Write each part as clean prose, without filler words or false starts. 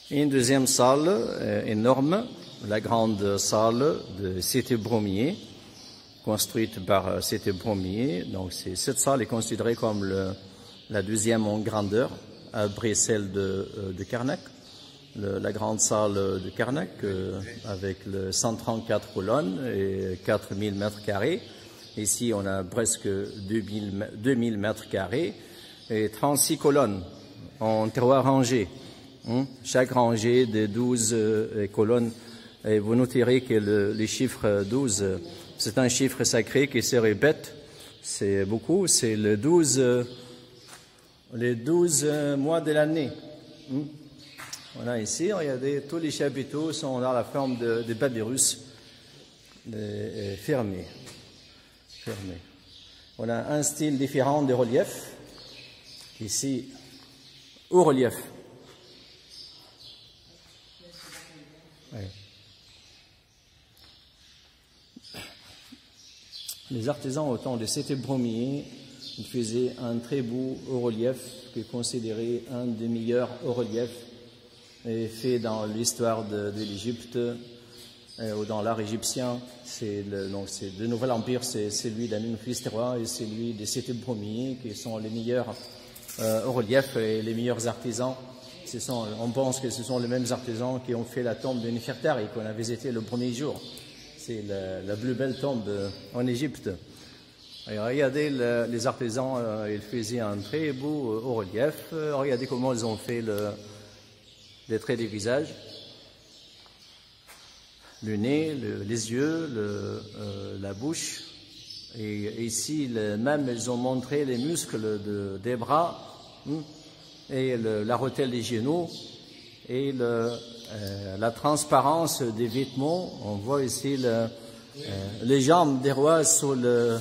Et une deuxième salle énorme, la grande salle de Cité-Bromier, construite par Cité-Bromier. Donc cette salle est considérée comme la deuxième en grandeur après celle de Karnak. La grande salle de Karnak avec 134 colonnes et 4000 mètres carrés. Ici, on a presque 2000 mètres carrés et 36 colonnes en 3 rangées. Chaque rangée de 12 colonnes. Et vous noterez que le chiffre 12, c'est un chiffre sacré qui se répète. C'est beaucoup. C'est les 12 mois de l'année. Voilà, ici, regardez, tous les chapiteaux sont dans la forme de papyrus fermés. On a un style différent de relief. Ici, haut relief. Oui. Les artisans au temps de Cité-Bromier faisaient un très beau haut relief qui est considéré un des meilleurs hauts reliefs fait dans l'histoire de l'Égypte ou dans l'art égyptien. Donc le Nouvel Empire, c'est celui d'Amenophélis III et celui de Cité-Bromier qui sont les meilleurs hauts reliefs et les meilleurs artisans. On pense que ce sont les mêmes artisans qui ont fait la tombe de Néfertari qu'on a visité le premier jour. C'est la plus belle tombe en Égypte. Et regardez les artisans, ils faisaient un très beau haut relief. Regardez comment ils ont fait les traits des visages, le nez, les yeux, la bouche. Et ici, même, ils ont montré les muscles des bras et la rotelle des genoux et la transparence des vêtements. On voit ici les jambes des rois sous la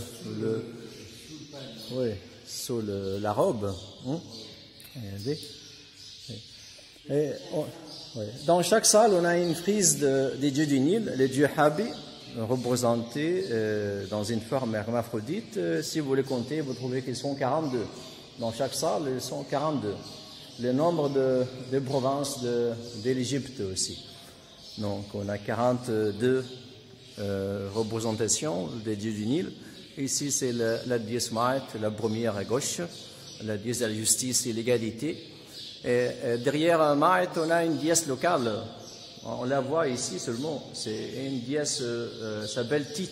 robe. Regardez. Dans chaque salle, on a une frise des dieux du Nil, les dieux Habi, représentés dans une forme hermaphrodite. Si vous les comptez, vous trouvez qu'ils sont 42. Dans chaque salle, ils sont 42. Le nombre de provinces de l'Égypte aussi. Donc, on a 42 représentations des dieux du Nil. Ici, c'est la déesse Maat, la première à gauche, la déesse de la justice et l'égalité. Et derrière Maat, on a une déesse locale. On la voit ici seulement. C'est une déesse, s'appelle Tit,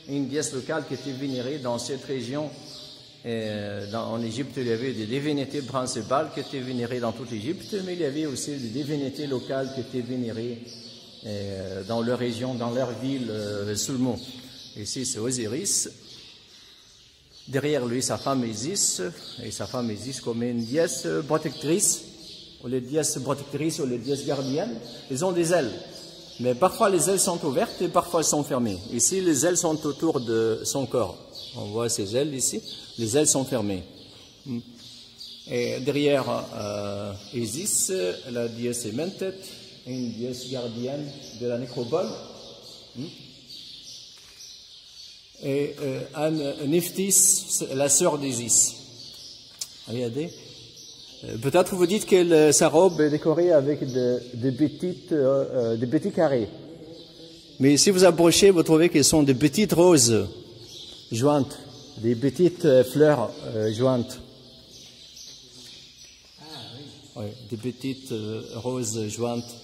une déesse locale qui était vénérée dans cette région. En Égypte, il y avait des divinités principales qui étaient vénérées dans toute l'Égypte, mais il y avait aussi des divinités locales qui étaient vénérées dans leur région, dans leur ville seulement. Ici, c'est Osiris. Derrière lui, sa femme Isis, et sa femme Isis comme une déesse protectrice, ou les déesses protectrices ou les déesses gardiennes. Ils ont des ailes, mais parfois les ailes sont ouvertes et parfois elles sont fermées. Ici, les ailes sont autour de son corps. On voit ses ailes ici, les ailes sont fermées. Et derrière Isis, la déesse Mentet, une déesse gardienne de la nécropole. Et Nephthys, la sœur d'Isis. Regardez. Peut-être vous dites que sa robe est décorée avec des petits carrés. Mais si vous approchez, vous trouvez qu'elles sont des petites roses jointes, des petites fleurs jointes. Ah oui. Oui, des petites roses jointes.